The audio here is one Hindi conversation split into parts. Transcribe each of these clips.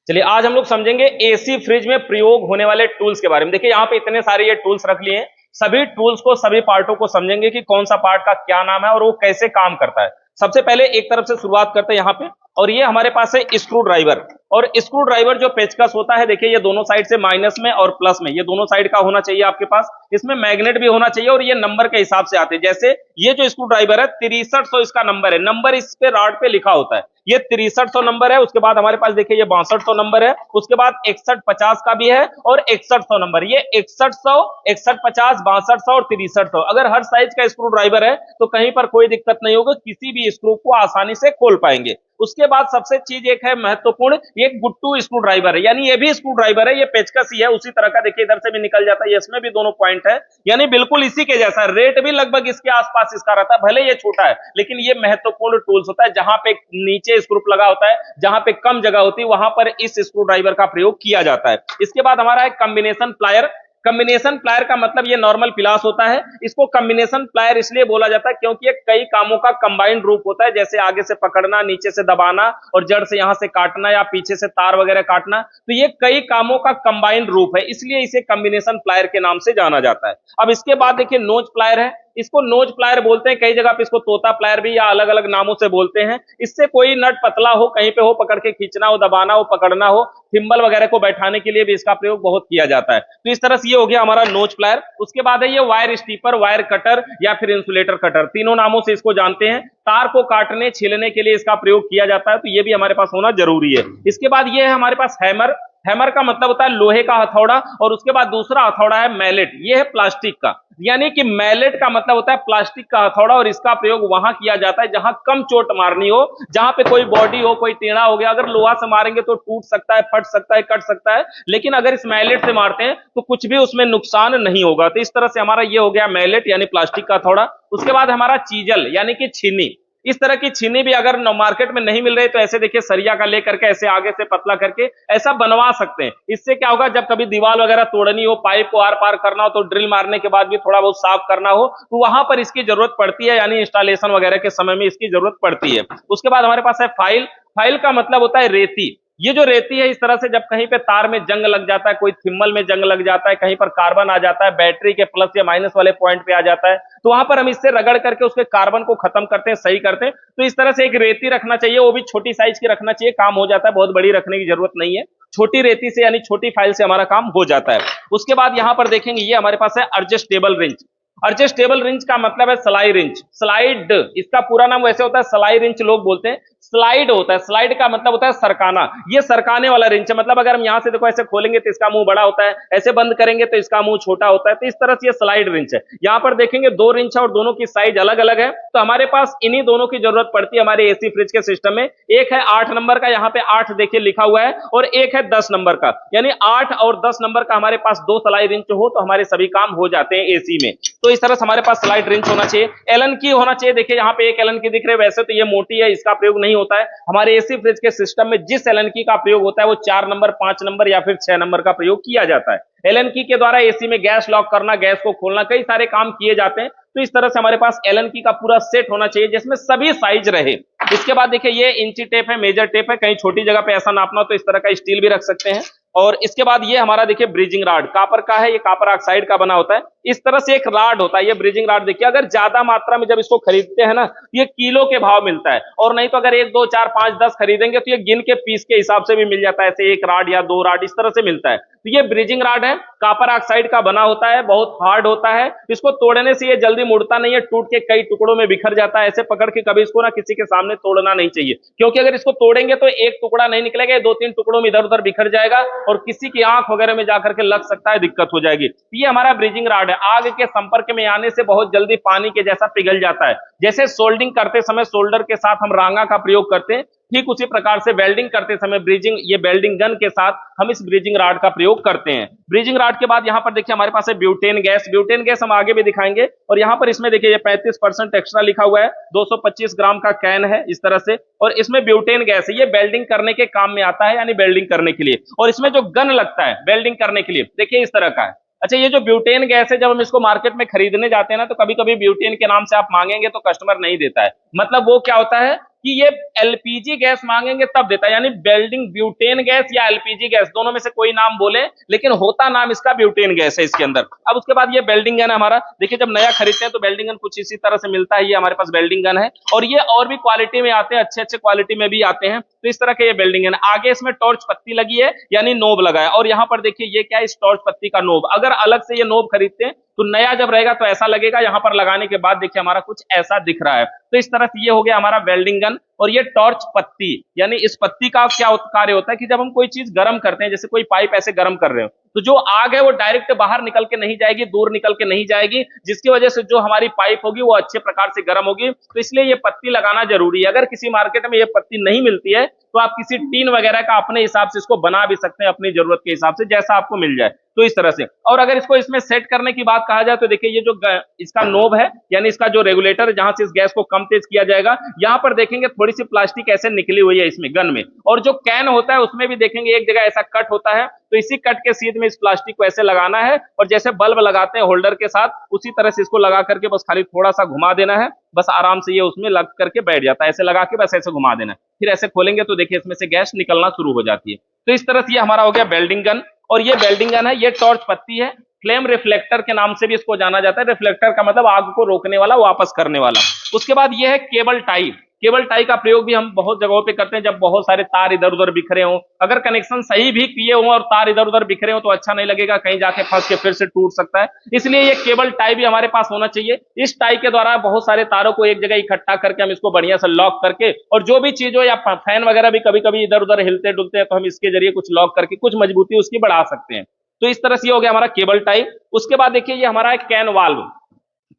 चलिए आज हम लोग समझेंगे एसी फ्रिज में प्रयोग होने वाले टूल्स के बारे में। देखिए यहाँ पे इतने सारे ये टूल्स रख लिए हैं, सभी टूल्स को सभी पार्टों को समझेंगे कि कौन सा पार्ट का क्या नाम है और वो कैसे काम करता है। सबसे पहले एक तरफ से शुरुआत करते हैं यहाँ पे, और ये हमारे पास है स्क्रू ड्राइवर। और स्क्रू ड्राइवर जो पेचकस होता है, देखिए ये दोनों साइड से माइनस में और प्लस में, ये दोनों साइड का होना चाहिए आपके पास। इसमें मैग्नेट भी होना चाहिए और ये नंबर के हिसाब से आते हैं। जैसे ये जो स्क्रू ड्राइवर है 6300 इसका नंबर है, नंबर इस पे रॉड पे लिखा होता है, ये 6300 नंबर है। उसके बाद हमारे पास देखिए ये 6200 नंबर है, उसके बाद 6150 का भी है और 6100 नंबर। ये 6100, 6150, 6200 और 6300, अगर हर साइज का स्क्रू ड्राइवर है तो कहीं पर कोई दिक्कत नहीं होगी, किसी भी स्क्रू को आसानी से खोल पाएंगे। उसके बाद सबसे चीज एक है महत्वपूर्ण, ये गुट्टू स्क्रू ड्राइवर है, यानी ये भी स्क्रू ड्राइवर है, ये पेचकस ही है उसी तरह का। देखिए इधर से भी निकल जाता है, इसमें भी दोनों पॉइंट है, यानी बिल्कुल इसी के जैसा। रेट भी लगभग इसके आसपास इसका रहता है, भले ये छोटा है लेकिन ये महत्वपूर्ण टूल्स होता है। जहां पे नीचे स्क्रू लगा होता है, जहां पे कम जगह होती है, वहां पर इस स्क्रू ड्राइवर का प्रयोग किया जाता है। इसके बाद हमारा है कॉम्बिनेशन प्लायर। कॉम्बिनेशन प्लायर का मतलब ये नॉर्मल पिलास होता है, इसको कॉम्बिनेशन प्लायर इसलिए बोला जाता है क्योंकि ये कई कामों का कंबाइंड रूप होता है, जैसे आगे से पकड़ना, नीचे से दबाना और जड़ से यहां से काटना या पीछे से तार वगैरह काटना। तो ये कई कामों का कंबाइंड रूप है, इसलिए इसे कॉम्बिनेशन प्लायर के नाम से जाना जाता है। अब इसके बाद देखिए नोज प्लायर है, इसको नोज प्लायर बोलते हैं, कई जगह पे इसको तोता प्लायर भी या अलग अलग नामों से बोलते हैं। इससे कोई नट पतला हो, कहीं पे हो, पकड़ के खींचना हो, दबाना हो, पकड़ना हो, थिम्बल वगैरह को बैठाने के लिए भी इसका प्रयोग बहुत किया जाता है। तो इस तरह से ये हो गया हमारा नोज प्लायर। उसके बाद है ये वायर स्टीपर, वायर कटर या फिर इंसुलेटर कटर, तीनों नामों से इसको जानते हैं। तार को काटने छीलने के लिए इसका प्रयोग किया जाता है, तो ये भी हमारे पास होना जरूरी है। इसके बाद ये है हमारे पास हैमर। हैमर का मतलब होता है लोहे का हथौड़ा, और उसके बाद दूसरा हथौड़ा है मैलेट, ये है प्लास्टिक का, यानी कि मैलेट का मतलब होता है प्लास्टिक का हथौड़ा, और इसका प्रयोग वहां किया जाता है जहां कम चोट मारनी हो, जहां पे कोई बॉडी हो, कोई टेढ़ा हो गया, अगर लोहा से मारेंगे तो टूट सकता है, फट सकता है, कट सकता है, लेकिन अगर इस मैलेट से मारते हैं तो कुछ भी उसमें नुकसान नहीं होगा। तो इस तरह से हमारा ये हो गया मैलेट यानी प्लास्टिक का हथौड़ा। उसके बाद हमारा चीजल यानी कि छीनी। इस तरह की छीनी भी अगर मार्केट में नहीं मिल रही तो ऐसे देखिए सरिया का लेकर के ऐसे आगे से पतला करके ऐसा बनवा सकते हैं। इससे क्या होगा, जब कभी दीवार वगैरह तोड़नी हो, पाइप को आर पार करना हो, तो ड्रिल मारने के बाद भी थोड़ा बहुत साफ करना हो तो वहां पर इसकी जरूरत पड़ती है, यानी इंस्टॉलेशन वगैरह के समय में इसकी जरूरत पड़ती है। उसके बाद हमारे पास है फाइल। फाइल का मतलब होता है रेती। ये जो रेती है, इस तरह से जब कहीं पे तार में जंग लग जाता है, कोई थिम्बल में जंग लग जाता है, कहीं पर कार्बन आ जाता है, बैटरी के प्लस या माइनस वाले पॉइंट पे आ जाता है, तो वहां पर हम इससे रगड़ करके उसके कार्बन को खत्म करते हैं, सही करते हैं। तो इस तरह से एक रेती रखना चाहिए, वो भी छोटी साइज की रखना चाहिए, काम हो जाता है, बहुत बड़ी रखने की जरूरत नहीं है। छोटी रेती से यानी छोटी फाइल से हमारा काम हो जाता है। उसके बाद यहां पर देखेंगे ये हमारे पास है एडजस्टेबल रिंच। एडजस्टेबल रिंच का मतलब है सलाई रिंच, स्लाइड, इसका पूरा नाम वैसे होता है सलाई रिंच लोग बोलते हैं। स्लाइड होता है, स्लाइड का मतलब होता है सरकाना, ये सरकाने वाला रिंच है। मतलब अगर हम यहां से देखो ऐसे खोलेंगे तो इसका मुंह बड़ा होता है, ऐसे बंद करेंगे तो इसका मुंह छोटा होता है, तो इस तरह से ये स्लाइड रिंच है। यहां पर देखेंगे दो रिंच है और दोनों की साइज अलग अलग है, तो हमारे पास इन्हीं दोनों की जरूरत पड़ती है हमारे एसी फ्रिज के सिस्टम में। एक है 8 नंबर का, यहाँ पे 8 देखिए लिखा हुआ है, और एक है 10 नंबर का, यानी 8 और 10 नंबर का हमारे पास दो सलाई रिंच हो तो हमारे सभी काम हो जाते हैं एसी में। तो इस तरह से हमारे पास स्लाइड रिंच होना चाहिए। एलन की होना चाहिए, देखिए यहाँ पे एक एलन की दिख रही है, वैसे तो ये मोटी है, इसका प्रयोग नहीं होता है। हमारे एसी फ्रिज के सिस्टम में जिस एलन की का प्रयोग होता है वो 4 नंबर, 5 नंबर या फिर 6 नंबर का प्रयोग किया जाता है। एलन की के द्वारा एसी में गैस लॉक करना, गैस को खोलना, कई सारे काम किए जाते हैं। तो इस तरह से हमारे पास एलन की का पूरा सेट होना चाहिए जिसमें सभी साइज रहे। इसके बाद देखिए ये इंची टेप है, मेजर टेप है, कहीं छोटी जगह पे ऐसा नापना हो तो इस तरह का स्टील भी रख सकते हैं। और इसके बाद ये हमारा देखिए ब्रिजिंग रॉड, कापर का है, ये कापर ऑक्साइड का बना होता है। इस तरह से एक रॉड होता है, ये ब्रिजिंग रॉड। देखिए अगर ज्यादा मात्रा में जब इसको खरीदते हैं ना, ये किलो के भाव मिलता है, और नहीं तो अगर 1 2 4 5 10 खरीदेंगे तो ये गिन के पीस के हिसाब से भी मिल जाता है, ऐसे एक रॉड या 2 रॉड इस तरह से मिलता है। तो ये ब्रिजिंग रॉड है, कापर ऑक्साइड का बना होता है, बहुत हार्ड होता है, इसको तोड़ने से ये जल्दी मुड़ता नहीं है, टूट के कई टुकड़ों में बिखर जाता है। ऐसे पकड़ के कभी इसको ना किसी के सामने तोड़ना नहीं चाहिए, क्योंकि अगर इसको तोड़ेंगे तो एक टुकड़ा नहीं निकलेगा, 2-3 टुकड़ों में इधर उधर बिखर जाएगा और किसी की आंख वगैरह में जाकर के लग सकता है, दिक्कत हो जाएगी। ये हमारा ब्रिजिंग रॉड है, आग के संपर्क में आने से बहुत जल्दी पानी के जैसा पिघल जाता है। जैसे सोल्डिंग करते समय सोल्डर के साथ हम रांगा का प्रयोग करते हैं, ठीक उसी प्रकार से वेल्डिंग करते समय ब्रिजिंग, ये वेल्डिंग गन के साथ हम इस ब्रिजिंग रॉड का प्रयोग करते हैं। ब्रिजिंग रॉड के बाद यहाँ पर देखिए हमारे पास है ब्यूटेन गैस। ब्यूटेन गैस हम आगे भी दिखाएंगे, और यहाँ पर इसमें देखिए ये 35% एक्स्ट्रा लिखा हुआ है, 225 ग्राम का कैन है इस तरह से, और इसमें ब्यूटेन गैस है, ये वेल्डिंग करने के काम में आता है, यानी वेल्डिंग करने के लिए। और इसमें जो गन लगता है वेल्डिंग करने के लिए, देखिए इस तरह का है। अच्छा, ये जो ब्यूटेन गैस है, जब हम इसको मार्केट में खरीदने जाते हैं ना, तो कभी कभी ब्यूटेन के नाम से आप मांगेंगे तो कस्टमर नहीं देता है। मतलब वो क्या होता है कि ये एलपीजी गैस मांगेंगे तब देता है, यानी वेल्डिंग ब्यूटेन गैस या एलपीजी गैस, दोनों में से कोई नाम बोले, लेकिन होता नाम इसका ब्यूटेन गैस है इसके अंदर। अब उसके बाद ये वेल्डिंग गन हमारा, देखिए जब नया खरीदते हैं तो वेल्डिंग गन कुछ इसी तरह से मिलता है, ये हमारे पास वेल्डिंग गन है, और ये और भी क्वालिटी में आते हैं, अच्छे अच्छे क्वालिटी में भी आते हैं। तो इस तरह के ये वेल्डिंग गन, आगे इसमें टॉर्च पत्ती लगी है, यानी नोब लगा है, और यहाँ पर देखिए ये क्या है, इस टॉर्च पत्ती का नोब। अगर अलग से ये नोब खरीदते हैं तो नया जब रहेगा तो ऐसा लगेगा, यहाँ पर लगाने के बाद देखिए हमारा कुछ ऐसा दिख रहा है। तो इस तरह से ये हो गया हमारा वेल्डिंग गन। और ये टॉर्च पत्ती, यानी इस पत्ती का क्या कार्य होता है कि जब हम कोई चीज गर्म करते हैं, जैसे कोई पाइप ऐसे गर्म कर रहे हो, तो जो आग है वो डायरेक्ट बाहर निकल के नहीं जाएगी, दूर निकल के नहीं जाएगी, जिसकी वजह से जो हमारी पाइप होगी वो अच्छे प्रकार से गर्म होगी। तो इसलिए ये पत्ती लगाना जरूरी है। अगर किसी मार्केट में ये पत्ती नहीं मिलती है तो आप किसी टीन वगैरह का अपने हिसाब से इसको बना भी सकते हैं, अपनी जरूरत के हिसाब से, जैसा आपको मिल जाए। तो इस तरह से, और अगर इसको इसमें सेट करने की बात कहा जाए तो देखिए ये जो इसका नोब है, यानी इसका जो रेगुलेटर जहां से इस गैस को कम तेज किया जाएगा, यहां पर देखेंगे थोड़ी सी प्लास्टिक ऐसे निकली हुई है इसमें गन में, और जो कैन होता है उसमें भी देखेंगे एक जगह ऐसा कट होता है, तो इसी कट के सीध में इस प्लास्टिक को ऐसे लगाना है, और जैसे बल्ब लगाते हैं होल्डर के साथ, उसी तरह से इसको लगा करके बस खाली थोड़ा सा घुमा देना है, बस आराम से ये उसमें लग करके बैठ जाता है, ऐसे लगा के बस ऐसे घुमा देना है, फिर ऐसे खोलेंगे तो देखिए इसमें से गैस निकलना शुरू हो जाती है। तो इस तरह से ये हमारा हो गया वेल्डिंग गन। और ये वेल्डिंग गन है, ये टॉर्च पत्ती है, फ्लेम रिफ्लेक्टर के नाम से भी इसको जाना जाता है। रिफ्लेक्टर का मतलब आग को रोकने वाला, वापस करने वाला। उसके बाद ये है केबल टाई। केबल टाई का प्रयोग भी हम बहुत जगहों पे करते हैं, जब बहुत सारे तार इधर उधर बिखरे हों, अगर कनेक्शन सही भी किए हों और तार इधर उधर बिखरे हों तो अच्छा नहीं लगेगा, कहीं जाके फंस के फिर से टूट सकता है। इसलिए ये केबल टाई भी हमारे पास होना चाहिए। इस टाई के द्वारा बहुत सारे तारों को एक जगह इकट्ठा करके हम इसको बढ़िया से लॉक करके, और जो भी चीज हो, या फैन वगैरह भी कभी कभी इधर उधर हिलते डुलते हैं तो हम इसके जरिए कुछ लॉक करके कुछ मजबूती उसकी बढ़ा सकते हैं। तो इस तरह से ये हो गया हमारा केबल टाई। उसके बाद देखिए ये हमारा है कैन वाल्व।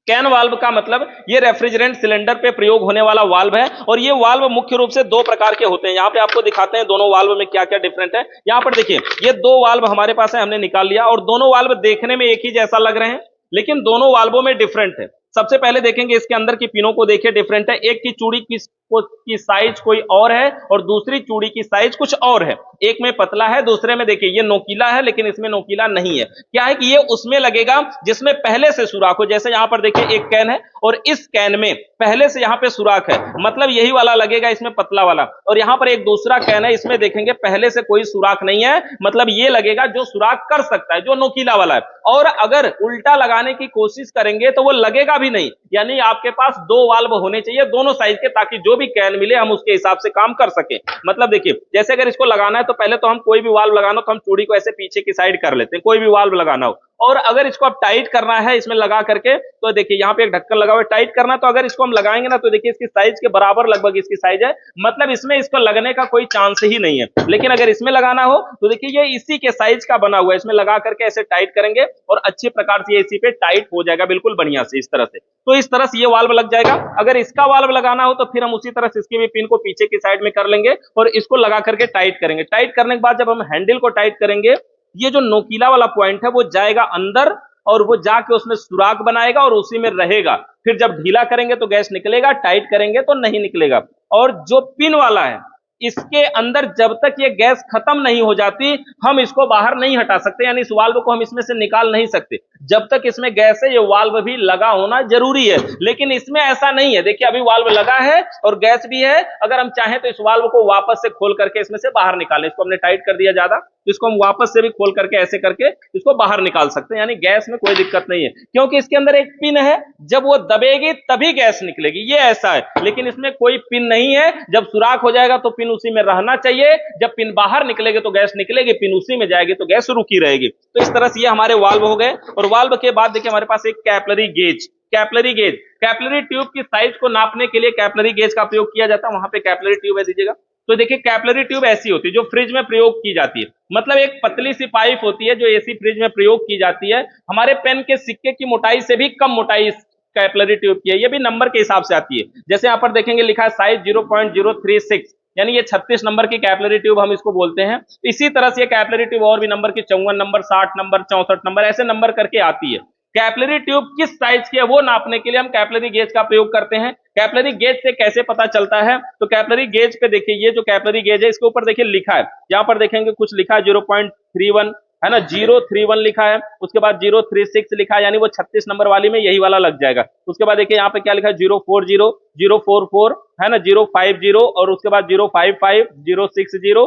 कैन वाल्व का मतलब ये रेफ्रिजरेंट सिलेंडर पे प्रयोग होने वाला वाल्व है, और ये वाल्व मुख्य रूप से दो प्रकार के होते हैं। यहाँ पे आपको दिखाते हैं दोनों वाल्व में क्या क्या डिफरेंट है। यहाँ पर देखिए ये दो वाल्व हमारे पास है, हमने निकाल लिया, और दोनों वाल्व देखने में एक ही जैसा लग रहे हैं, लेकिन दोनों वाल्वों में डिफरेंट है। सबसे पहले देखेंगे इसके अंदर की पिनों को, देखिए डिफरेंट है। एक की चूड़ी की साइज कोई और है, और दूसरी चूड़ी की साइज कुछ और है। एक में पतला है, दूसरे में देखिए ये नोकीला है, लेकिन इसमें नोकीला नहीं है। क्या है कि ये उसमें लगेगा जिसमें पहले से सुराख हो। जैसे यहां पर देखिए एक कैन है, और इस कैन में पहले से यहां पे सुराख है, मतलब यही वाला लगेगा इसमें, पतला वाला। और यहां पर एक दूसरा कैन है, इसमें देखेंगे पहले से कोई सुराख नहीं है, मतलब ये लगेगा जो सुराख कर सकता है, जो नोकीला वाला है। और अगर उल्टा लगाने की कोशिश करेंगे तो वो लगेगा भी नहीं। यानी आपके पास दो वाल्व होने चाहिए दोनों साइज के, ताकि जो भी कैन मिले हम उसके हिसाब से काम कर सके। मतलब देखिए जैसे अगर इसको लगाना है तो पहले तो हम कोई भी वाल्व लगाना तो हम चूड़ी को ऐसे पीछे की साइड कर लेते हैं, कोई भी वाल्व लगाना हो। और अगर इसको आप टाइट करना है इसमें लगा करके, तो देखिए यहाँ पे एक ढक्कन लगा हुआ है, टाइट करना है तो अगर इसको हम लगाएंगे ना तो देखिए इसकी साइज के बराबर लगभग इसकी साइज है, मतलब इसमें इसको लगने का कोई चांस ही नहीं है। लेकिन अगर इसमें लगाना हो तो देखिए ये इसी के साइज का बना हुआ है, इसमें लगा करके ऐसे टाइट करेंगे और अच्छी प्रकार से ये इसी पे टाइट हो जाएगा बिल्कुल बढ़िया से, इस तरह से। तो इस तरह से ये वाल्व लग जाएगा। अगर इसका वाल्व लगाना हो तो फिर हम उसी तरह से इसकी भी पिन को पीछे की साइड में कर लेंगे और इसको लगा करके टाइट करेंगे। टाइट करने के बाद जब हम हैंडल को टाइट करेंगे, ये जो नोकीला वाला पॉइंट है वो जाएगा अंदर, और वो जाके उसमें सुराख बनाएगा और उसी में रहेगा। फिर जब ढीला करेंगे तो गैस निकलेगा, टाइट करेंगे तो नहीं निकलेगा। और जो पिन वाला है इसके अंदर जब तक ये गैस खत्म नहीं हो जाती हम इसको बाहर नहीं हटा सकते, यानी इस वाल्व को हम इसमें से निकाल नहीं सकते। जब तक इसमें गैस है ये वाल्व भी लगा होना जरूरी है, लेकिन इसमें ऐसा नहीं है। देखिए अभी वाल्व लगा है और गैस भी है, अगर हम चाहें तो इस वाल्व को वापस से खोल करके इसमें से बाहर निकालें। इसको हमने टाइट कर दिया ज्यादा, तो इसको हम वापस से भी खोल करके ऐसे करके इसको बाहर निकाल सकते हैं, यानी गैस में कोई दिक्कत नहीं है, क्योंकि इसके अंदर एक पिन है, जब वो दबेगी तभी गैस निकलेगी, ये ऐसा है। लेकिन इसमें कोई पिन नहीं है, जब सुराख हो जाएगा तो पिन उसी में रहना चाहिए, जब पिन बाहर निकलेगी तो गैस निकलेगी, पिन उसी में जाएगी तो गैस रुकी रहेगी। तो इस तरह से ये हमारे वाल्व हो गए। और वाल्व के बाद देखिए हमारे पास एक capillary gauge. Capillary gauge, capillary tube की साइज को नापने के लिए कैपिलरी गेज का प्रयोग किया जाता है। वहां पे कैपिलरी ट्यूब है, दीजिएगा। तो देखिए कैपिलरी ट्यूब ऐसी होती है जो फ्रिज में प्रयोग की जाती है, मतलब एक पतली सी पाइप होती है जो एसी फ्रिज में प्रयोग की जाती है। हमारे पेन के सिक्के की मोटाई से भी कम मोटाई इस कैपिलरी ट्यूब की है, ये भी नंबर के हिसाब से आती है। जैसे यहाँ पर देखेंगे लिखा है साइज 0.036, यानी ये 36 नंबर की कैपिलरी ट्यूब हम इसको बोलते हैं। इसी तरह से ये कैपिलरी ट्यूब और भी नंबर की 54 नंबर, 60 नंबर, 64 नंबर, ऐसे नंबर करके आती है। कैपिलरी ट्यूब किस साइज की है वो नापने के लिए हम कैपिलरी गेज का प्रयोग करते हैं। कैपिलरी गेज से कैसे पता चलता है, तो कैपिलरी गेज पे देखिए ये जो कैपिलरी गेज है इसके ऊपर देखिए लिखा है, यहाँ पर देखेंगे कुछ लिखा है 0.31, है ना, 031 लिखा है, उसके बाद 036 लिखा है, यानी वो 36 नंबर वाली में यही वाला लग जाएगा। उसके बाद देखिए यहाँ पे क्या लिखा है, 040, 044, है ना, 050, और उसके बाद 055, 060,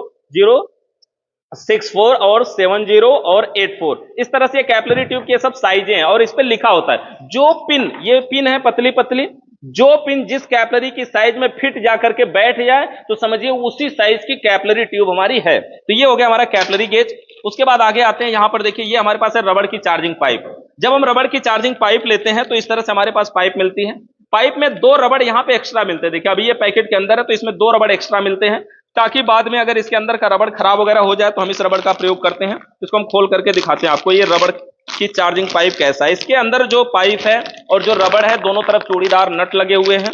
064 और 70 और 84। इस तरह से कैपिलरी ट्यूब की ये सब साइजें हैं और इस पे लिखा होता है जो पिन, ये पिन है पतली पतली, जो पिन जिस कैपिलरी की साइज में फिट जा करके बैठ जाए तो समझिए उसी साइज की कैपिलरी ट्यूब हमारी है। तो ये हो गया हमारा कैपिलरी गेज। उसके बाद आगे आते हैं, यहां पर देखिए ये हमारे पास है रबड़ की चार्जिंग पाइप। जब हम रबड़ की चार्जिंग पाइप लेते हैं तो इस तरह से हमारे पास पाइप मिलती है। पाइप में दो रबड़ यहां पे एक्स्ट्रा मिलते हैं, देखिए अभी ये पैकेट के अंदर है तो इसमें दो रबड़ एक्स्ट्रा मिलते हैं, ताकि बाद में अगर इसके अंदर का रबड़ खराब वगैरह हो जाए तो हम इस रबड़ का प्रयोग करते हैं। इसको हम खोल करके दिखाते हैं आपको, ये रबड़ की चार्जिंग पाइप कैसा है। इसके अंदर जो पाइप है और जो रबड़ है दोनों तरफ चूड़ीदार नट लगे हुए हैं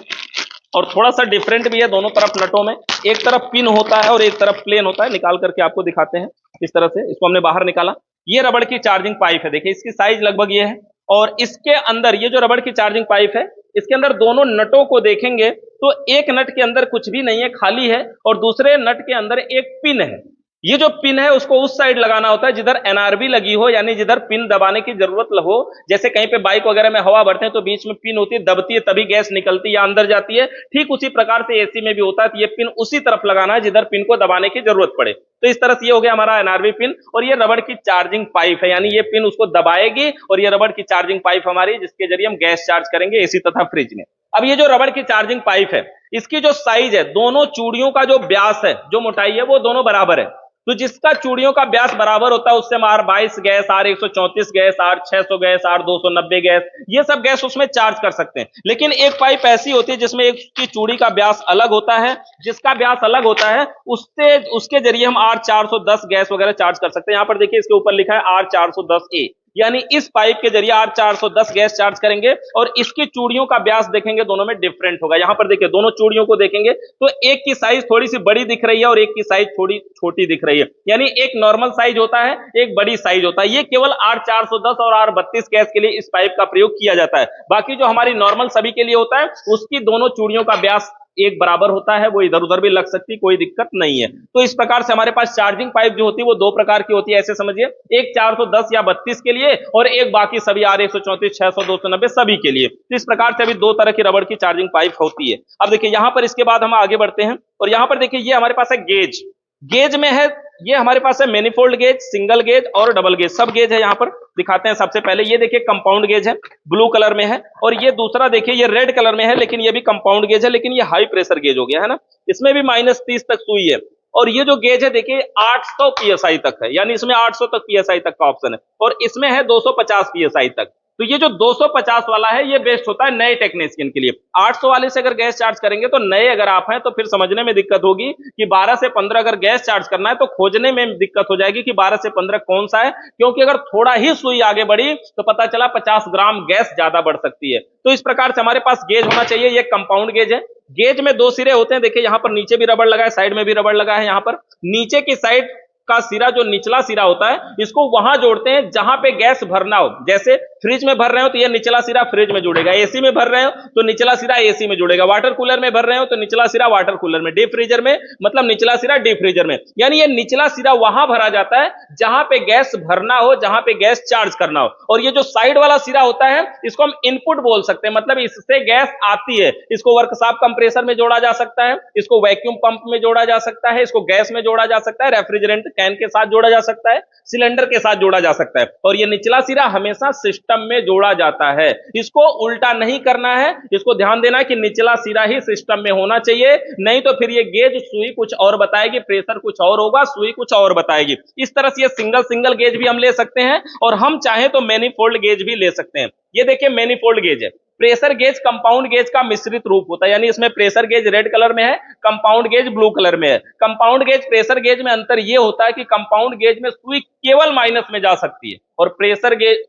और थोड़ा सा डिफरेंट भी है दोनों तरफ नटों में, एक तरफ पिन होता है और एक तरफ प्लेन होता है। निकाल करके आपको दिखाते हैं इस तरह से, इसको हमने बाहर निकाला। ये रबड़ की चार्जिंग पाइप है, देखिए इसकी साइज लगभग ये है और इसके अंदर ये जो रबड़ की चार्जिंग पाइप है इसके अंदर दोनों नटों को देखेंगे तो एक नट के अंदर कुछ भी नहीं है, खाली है, और दूसरे नट के अंदर एक पिन है। ये जो पिन है उसको उस साइड लगाना होता है जिधर एनआरबी लगी हो, यानी जिधर पिन दबाने की जरूरत हो। जैसे कहीं पे बाइक वगैरह में हवा भरते हैं तो बीच में पिन होती है, दबती है तभी गैस निकलती है या अंदर जाती है, ठीक उसी प्रकार से एसी में भी होता है। तो ये पिन उसी तरफ लगाना है जिधर पिन को दबाने की जरूरत पड़े। तो इस तरह से ये हो गया हमारा एनआरबी पिन, और ये रबड़ की चार्जिंग पाइप है, यानी ये पिन उसको दबाएगी और ये रबड़ की चार्जिंग पाइप हमारी, जिसके जरिए हम गैस चार्ज करेंगे एसी तथा फ्रिज में। अब ये जो रबड़ की चार्जिंग पाइप है इसकी जो साइज है, दोनों चूड़ियों का जो व्यास है, जो मोटाई है, वो दोनों बराबर है। तो जिसका चूड़ियों का व्यास बराबर होता है उससे हम R22 gas, R134 gas, R600 gas, R290 gas, ये सब गैस उसमें चार्ज कर सकते हैं। लेकिन एक पाइप ऐसी होती है जिसमें एक की चूड़ी का व्यास अलग होता है, जिसका व्यास अलग होता है उससे उसके जरिए हम R410 गैस वगैरह चार्ज कर सकते हैं। यहां पर देखिए इसके ऊपर लिखा है R410A, यानी इस पाइप के जरिए R410 गैस चार्ज करेंगे और इसकी चूड़ियों का व्यास देखेंगे दोनों में डिफरेंट होगा। यहां पर देखिए दोनों चूड़ियों को देखेंगे तो एक की साइज थोड़ी सी बड़ी दिख रही है और एक की साइज थोड़ी छोटी दिख रही है, यानी एक नॉर्मल साइज होता है एक बड़ी साइज होता है। ये केवल R410 और R32 गैस के लिए इस पाइप का प्रयोग किया जाता है। बाकी जो हमारी नॉर्मल सभी के लिए होता है उसकी दोनों चूड़ियों का व्यास एक बराबर होता है, वो इधर उधर भी लग सकती, कोई दिक्कत नहीं है। तो इस प्रकार से हमारे पास चार्जिंग पाइप जो होती है वो दो प्रकार की होती है, ऐसे समझिए, एक 410 या 32 के लिए और एक बाकी सभी R134, 600, 290 सभी के लिए। तो इस प्रकार से अभी दो तरह की रबड़ की चार्जिंग पाइप होती है। अब देखिए यहां पर इसके बाद हम आगे बढ़ते हैं और यहां पर देखिए ये हमारे पास है गेज। गेज में है, ये हमारे पास है मैनिफोल्ड गेज, सिंगल गेज और डबल गेज, सब गेज है। यहां पर दिखाते हैं, सबसे पहले ये देखिए कंपाउंड गेज है, ब्लू कलर में है, और ये दूसरा देखिए ये रेड कलर में है, लेकिन ये भी कंपाउंड गेज है, लेकिन ये हाई प्रेशर गेज हो गया है ना, इसमें भी -30 तक सुई है। और ये जो गेज है देखिए 800 psi तक है, यानी इसमें 800 तक psi तक का ऑप्शन है, और इसमें है 250 psi तक। तो ये जो 250 वाला है ये बेस्ट होता है नए टेक्नीशियन के लिए। 800 वाले से अगर गैस चार्ज करेंगे तो नए अगर आप हैं तो फिर समझने में दिक्कत होगी कि 12 से 15 अगर गैस चार्ज करना है तो खोजने में दिक्कत हो जाएगी कि 12 से 15 कौन सा है, क्योंकि अगर थोड़ा ही सुई आगे बढ़ी तो पता चला 50 ग्राम गैस ज्यादा बढ़ सकती है। तो इस प्रकार से हमारे पास गेज होना चाहिए। ये कंपाउंड गेज है। गेज में दो सिरे होते हैं, देखिए यहां पर नीचे भी रबड़ लगा है, साइड में भी रबड़ लगा है। यहां पर नीचे की साइड का सिरा, जो निचला सिरा होता है, इसको वहां जोड़ते हैं जहां पे गैस भरना हो। जैसे फ्रिज में भर रहे हो तो ये निचला सिरा फ्रिज में जुड़ेगा, एसी में भर रहे हो तो निचला सिरा एसी में जुड़ेगा, वाटर कूलर में भर रहे हो तो निचला सिरा वाटर कूलर में, डीप फ्रीजर में मतलब निचला सिरा डीप फ्रीजर में। यानी ये निचला सिरा वहां भरा जाता है जहां पे गैस भरना हो, जहां पे गैस चार्ज करना हो। और ये जो साइड वाला सिरा होता है इसको हम इनपुट बोल सकते हैं, मतलब इससे गैस आती है। इसको वर्कशॉप कंप्रेसर में जोड़ा जा सकता है, इसको वैक्यूम पंप में जोड़ा जा सकता है, इसको गैस में जोड़ा जा सकता है, रेफ्रिजरेंट कैन के साथ जोड़ा जा सकता है, सिलेंडर के साथ जोड़ा जा सकता है। और ये निचला सिरा हमेशा सिस्टम में जोड़ा जाता है, इसको उल्टा नहीं करना है। इसको ध्यान देना है कि निचला सिरा ही सिस्टम में होना चाहिए, नहीं तो फिर ये गेज सुई कुछ और बताएगी, प्रेशर कुछ और होगा, सुई कुछ और बताएगी। इस तरह से ये सिंगल सिंगल गेज भी हम ले सकते हैं और हम चाहें तो मैनिफोल्ड गेज भी ले सकते हैं। ये देखिए मैनिफोल्ड गेज है। प्रेशर गेज कंपाउंड गेज का मिश्रित रूप होता है, यानी इसमें प्रेशर गेज रेड कलर में है, कंपाउंड गेज ब्लू कलर में है। कंपाउंड गेज प्रेशर गेज में अंतर यह होता है कि कंपाउंड गेज में सुई केवल माइनस में जा सकती है और प्रेशर गेज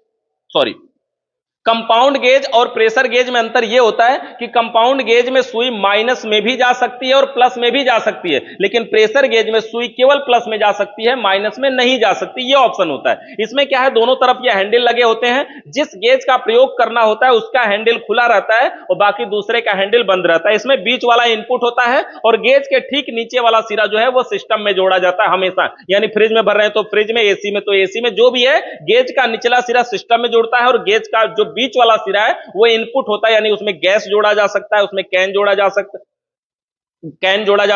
कंपाउंड गेज और प्रेशर गेज में अंतर यह होता है कि कंपाउंड गेज में सुई माइनस में भी जा सकती है और प्लस में भी जा सकती है, लेकिन प्रेशर गेज में सुई केवल प्लस में जा सकती है, माइनस में नहीं जा सकती। यह ऑप्शन होता है। इसमें क्या है, दोनों तरफ ये हैंडल लगे होते हैं। जिस गेज का प्रयोग करना होता है उसका हैंडल खुला रहता है और बाकी दूसरे का हैंडल बंद रहता है। इसमें बीच वाला इनपुट होता है और गेज के ठीक नीचे वाला सिरा जो है वो सिस्टम में जोड़ा जाता है हमेशा। यानी फ्रिज में भर रहे हैं तो फ्रिज में, एसी में तो एसी में, जो भी है गेज का निचला सिरा सिस्टम में जुड़ता है और गेज का जो बीच वाला सिरा है वो इनपुट होता है। यानी उसमें गैस जोड़ा जा सकता है, उसमें कैन जोड़ा जा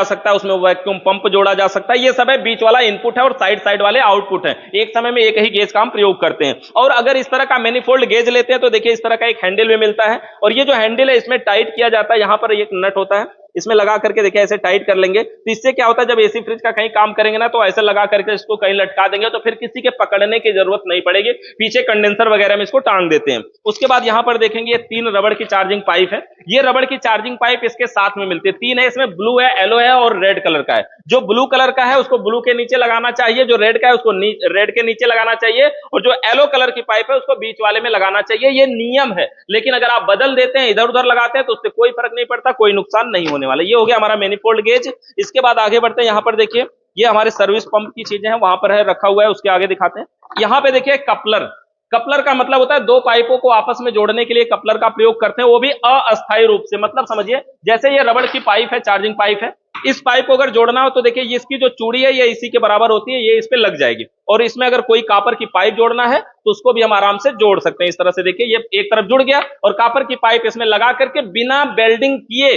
सकता है, उसमें वैक्यूम पंप जोड़ा जा सकता है। ये सब है बीच वाला इनपुट है और साइड साइड वाले आउटपुट है। एक समय में एक ही गेज का हम प्रयोग करते हैं। और अगर इस तरह का मैनिफोल्ड गेज लेते हैं तो देखिए इस तरह का एक हैंडल भी मिलता है और ये जो हैंडल है इसमें टाइट किया जाता है। यहां पर एक नट होता है, इसमें लगा करके देखिए ऐसे टाइट कर लेंगे तो इससे क्या होता है, जब एसी फ्रिज का कहीं काम करेंगे ना तो ऐसे लगा करके इसको कहीं लटका देंगे तो फिर किसी के पकड़ने की जरूरत नहीं पड़ेगी। पीछे कंडेंसर वगैरह में इसको टांग देते हैं। उसके बाद यहां पर देखेंगे 3 रबड़ की चार्जिंग पाइप है। ये रबड़ की चार्जिंग पाइप इसके साथ में मिलती है। 3 है, इसमें ब्लू है, येलो है और रेड कलर का है। जो ब्लू कलर का है उसको ब्लू के नीचे लगाना चाहिए, जो रेड का है उसको रेड के नीचे लगाना चाहिए और जो येलो कलर की पाइप है उसको बीच वाले में लगाना चाहिए। ये नियम है, लेकिन अगर आप बदल देते हैं, इधर उधर लगाते हैं तो उससे कोई फर्क नहीं पड़ता, कोई नुकसान नहीं होने वाला। ये हो गया हमारा मैनिफोल्ड गेज। इसके बाद आगे बढ़ते हैं। यहां पर देखिए ये हमारे सर्विस पंप की चीजें हैं, वहां पर है रखा हुआ है। उसके आगे दिखाते हैं। यहां पे देखिए कपलर। कपलर का मतलब होता है दो पाइपों को आपस में जोड़ने के लिए कपलर का प्रयोग करते हैं, वो भी अस्थायी रूप से। मतलब समझिए जैसे ये रबड़ की पाइप है, चार्जिंग पाइप है, इस पाइप को अगर जोड़ना हो तो देखिए ये इसकी जो चूड़ी है ये इसी के बराबर होती है, ये इस पे लग जाएगी। और इसमें अगर कोई कापर की पाइप जोड़ना है तो उसको भी हम आराम से जोड़ सकते हैं। इस तरह से देखिए ये एक तरफ जुड़ गया और कापर की पाइप इसमें लगा करके बिना वेल्डिंग किए